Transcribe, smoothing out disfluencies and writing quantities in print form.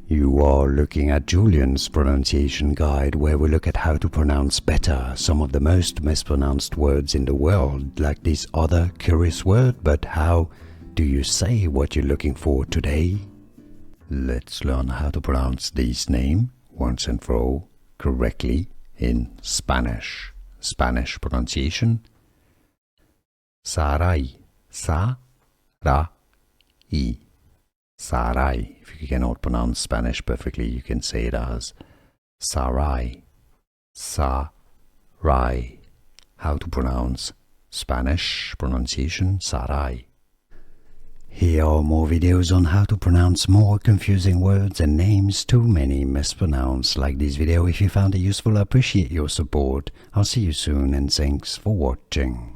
You are looking at Julian's pronunciation guide, where we look at how to pronounce better some of the most mispronounced words in the world, like this other curious word. But how do you say what you're looking for today? Let's learn how to pronounce this name once and for all correctly in Spanish. Spanish pronunciation: Sarai, Sarai. Sarai. If you cannot pronounce Spanish perfectly, you can say it as Sarai. Sarai. How to pronounce Spanish pronunciation: Sarai. Here are more videos on how to pronounce more confusing words and names too many mispronounced. Like this video if you found it useful. I appreciate your support. I'll see you soon and thanks for watching.